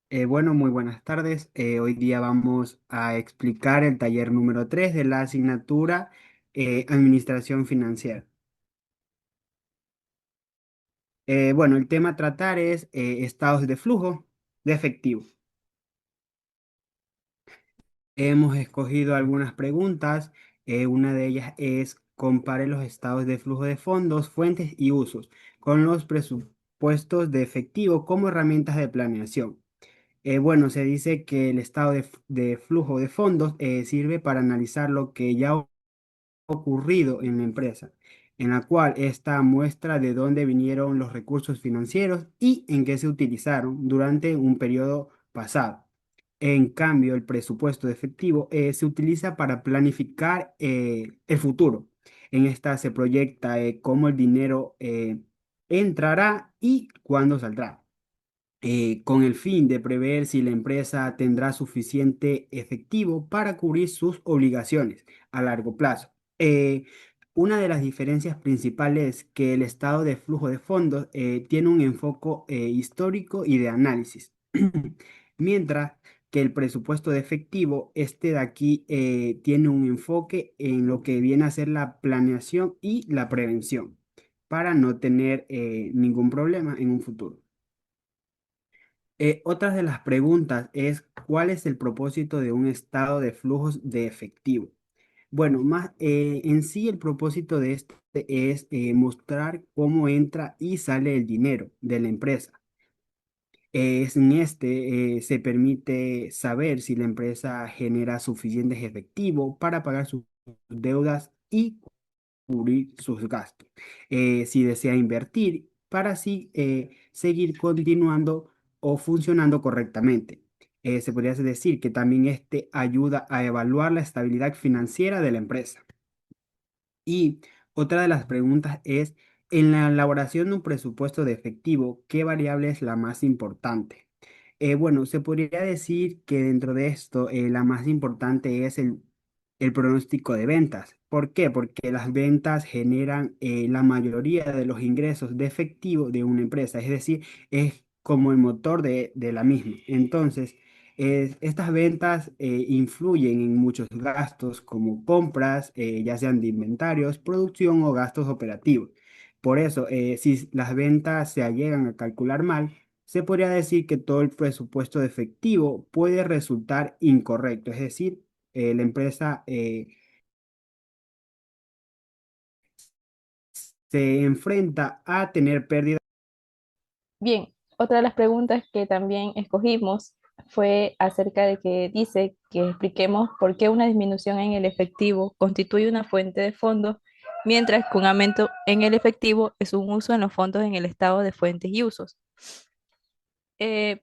Bueno, muy buenas tardes. Hoy día vamos a explicar el taller número 3 de la asignatura Administración Financiera. Bueno, el tema a tratar es estados de flujo de efectivo. Hemos escogido algunas preguntas. Una de ellas es compare los estados de flujo de fondos, fuentes y usos con los presupuestos de efectivo como herramientas de planeación. Bueno, se dice que el estado de flujo de fondos sirve para analizar lo que ya ha ocurrido en la empresa, en la cual esta muestra de dónde vinieron los recursos financieros y en qué se utilizaron durante un periodo pasado. En cambio, el presupuesto de efectivo se utiliza para planificar el futuro. En esta se proyecta cómo el dinero entrará y cuándo saldrá, con el fin de prever si la empresa tendrá suficiente efectivo para cubrir sus obligaciones a largo plazo. Una de las diferencias principales es que el estado de flujo de fondos tiene un enfoque histórico y de análisis, mientras que el presupuesto de efectivo, este de aquí, tiene un enfoque en lo que viene a ser la planeación y la prevención para no tener ningún problema en un futuro. Otra de las preguntas es, ¿cuál es el propósito de un estado de flujos de efectivo? Bueno, más en sí el propósito de este es mostrar cómo entra y sale el dinero de la empresa. En este se permite saber si la empresa genera suficientes efectivo para pagar sus deudas y cubrir sus gastos. Si desea invertir para así seguir continuando o funcionando correctamente. Se podría decir que también este ayuda a evaluar la estabilidad financiera de la empresa. Y otra de las preguntas es, en la elaboración de un presupuesto de efectivo, ¿qué variable es la más importante? Bueno, se podría decir que dentro de esto la más importante es el pronóstico de ventas. ¿Por qué? Porque las ventas generan la mayoría de los ingresos de efectivo de una empresa, es decir, es como el motor de la misma. Entonces, estas ventas influyen en muchos gastos como compras, ya sean de inventarios, producción o gastos operativos. Por eso, si las ventas se llegan a calcular mal, se podría decir que todo el presupuesto de efectivo puede resultar incorrecto, es decir, la empresa se enfrenta a tener pérdidas. Bien, otra de las preguntas que también escogimos fue acerca de que dice que expliquemos por qué una disminución en el efectivo constituye una fuente de fondos, mientras que un aumento en el efectivo es un uso en los fondos en el estado de fuentes y usos.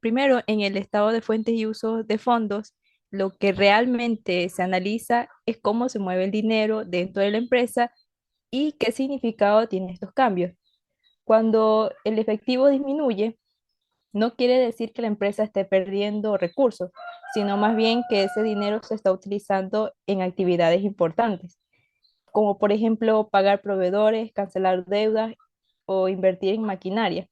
Primero, en el estado de fuentes y usos de fondos, lo que realmente se analiza es cómo se mueve el dinero dentro de la empresa y qué significado tienen estos cambios. Cuando el efectivo disminuye, no quiere decir que la empresa esté perdiendo recursos, sino más bien que ese dinero se está utilizando en actividades importantes, como por ejemplo pagar proveedores, cancelar deudas o invertir en maquinaria.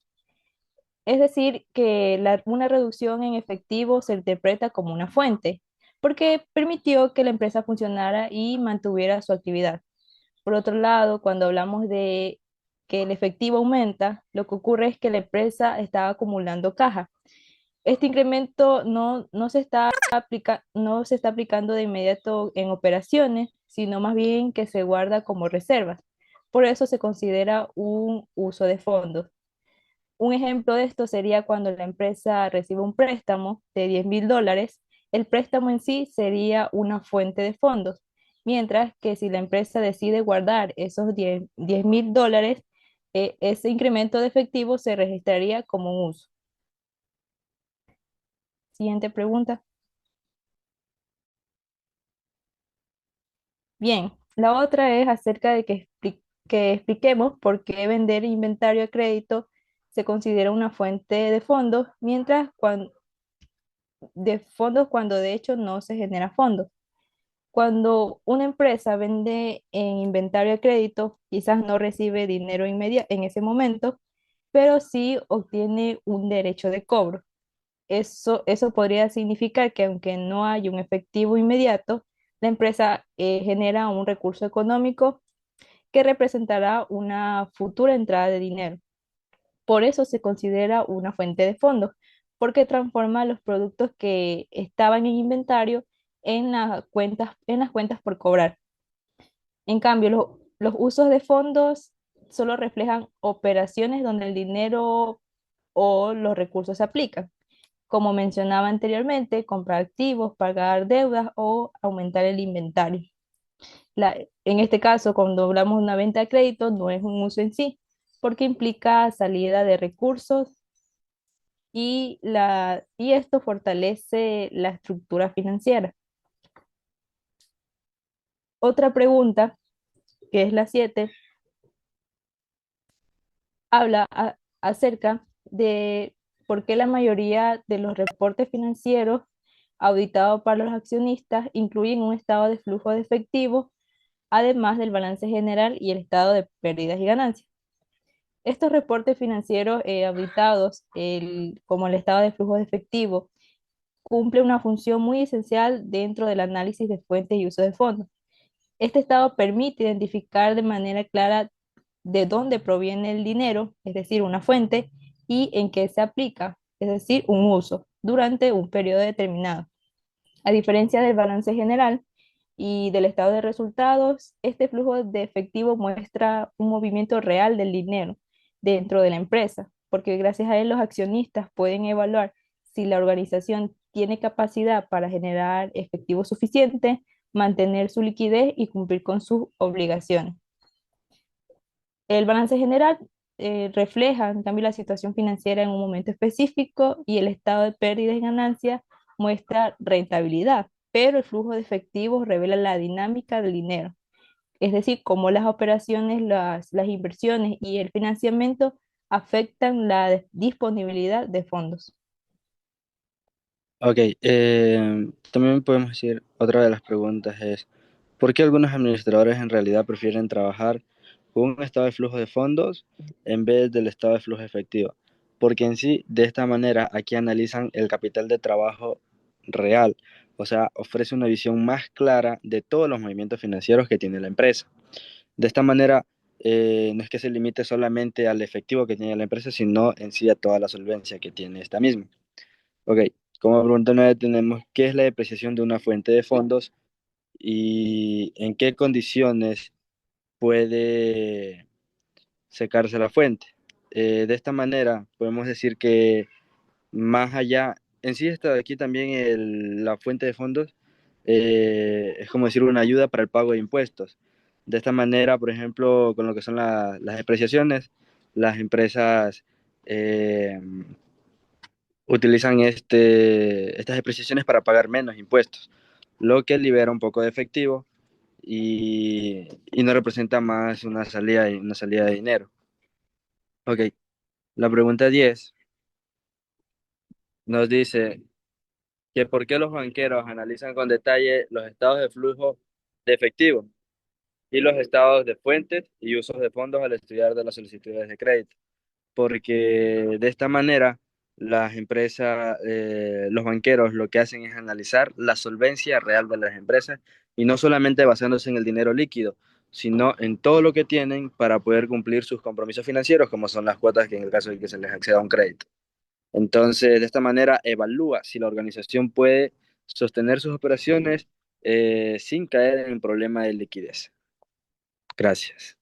Es decir, que una reducción en efectivo se interpreta como una fuente, porque permitió que la empresa funcionara y mantuviera su actividad. Por otro lado, cuando hablamos de que el efectivo aumenta, lo que ocurre es que la empresa está acumulando caja. Este incremento no se está aplicando de inmediato en operaciones, sino más bien que se guarda como reservas. Por eso se considera un uso de fondos. Un ejemplo de esto sería cuando la empresa recibe un préstamo de $10,000. El préstamo en sí sería una fuente de fondos, mientras que si la empresa decide guardar esos $10,000, ese incremento de efectivo se registraría como un uso. Siguiente pregunta. Bien, la otra es acerca de que expliquemos por qué vender inventario a crédito se considera una fuente de fondos, mientras de fondos cuando de hecho no se genera fondos. Cuando una empresa vende en inventario a crédito, quizás no recibe dinero inmediato en ese momento, pero sí obtiene un derecho de cobro. Eso podría significar que aunque no haya un efectivo inmediato, la empresa genera un recurso económico que representará una futura entrada de dinero. Por eso se considera una fuente de fondos, porque transforma los productos que estaban en inventario en las cuentas por cobrar. En cambio, los usos de fondos solo reflejan operaciones donde el dinero o los recursos se aplican. Como mencionaba anteriormente, comprar activos, pagar deudas o aumentar el inventario. En este caso, cuando hablamos de una venta de crédito, no es un uso en sí, porque implica salida de recursos y esto fortalece la estructura financiera. Otra pregunta, que es la 7, habla acerca de por qué la mayoría de los reportes financieros auditados para los accionistas incluyen un estado de flujo de efectivo, además del balance general y el estado de pérdidas y ganancias. Estos reportes financieros auditados, como el estado de flujo de efectivo, cumple una función muy esencial dentro del análisis de fuentes y uso de fondos. Este estado permite identificar de manera clara de dónde proviene el dinero, es decir, una fuente, y en qué se aplica, es decir, un uso, durante un periodo determinado. A diferencia del balance general y del estado de resultados, este flujo de efectivo muestra un movimiento real del dinero dentro de la empresa, porque gracias a él los accionistas pueden evaluar si la organización tiene capacidad para generar efectivo suficiente, mantener su liquidez y cumplir con sus obligaciones. El balance general refleja, en cambio, la situación financiera en un momento específico y el estado de pérdidas y ganancias muestra rentabilidad, pero el flujo de efectivos revela la dinámica del dinero, es decir, cómo las operaciones, las inversiones y el financiamiento afectan la disponibilidad de fondos. Ok, también podemos decir, otra de las preguntas es, ¿por qué algunos administradores en realidad prefieren trabajar con un estado de flujo de fondos en vez del estado de flujo efectivo? Porque en sí, de esta manera, aquí analizan el capital de trabajo real, o sea, ofrece una visión más clara de todos los movimientos financieros que tiene la empresa. De esta manera, no es que se limite solamente al efectivo que tiene la empresa, sino en sí a toda la solvencia que tiene esta misma. Ok, como pregunta 9 tenemos qué es la depreciación de una fuente de fondos y en qué condiciones puede secarse la fuente. De esta manera podemos decir que más allá, en sí está aquí también la fuente de fondos, es como decir una ayuda para el pago de impuestos. De esta manera, por ejemplo, con lo que son las depreciaciones, las empresas eh, utilizan estas depreciaciones para pagar menos impuestos, lo que libera un poco de efectivo y no representa más una salida de dinero. Ok, la pregunta 10 nos dice que por qué los banqueros analizan con detalle los estados de flujo de efectivo y los estados de fuentes y usos de fondos al estudiar de las solicitudes de crédito. Porque de esta manera las empresas, los banqueros lo que hacen es analizar la solvencia real de las empresas y no solamente basándose en el dinero líquido, sino en todo lo que tienen para poder cumplir sus compromisos financieros, como son las cuotas que en el caso de que se les acceda a un crédito. Entonces, de esta manera, evalúa si la organización puede sostener sus operaciones sin caer en el problema de liquidez. Gracias.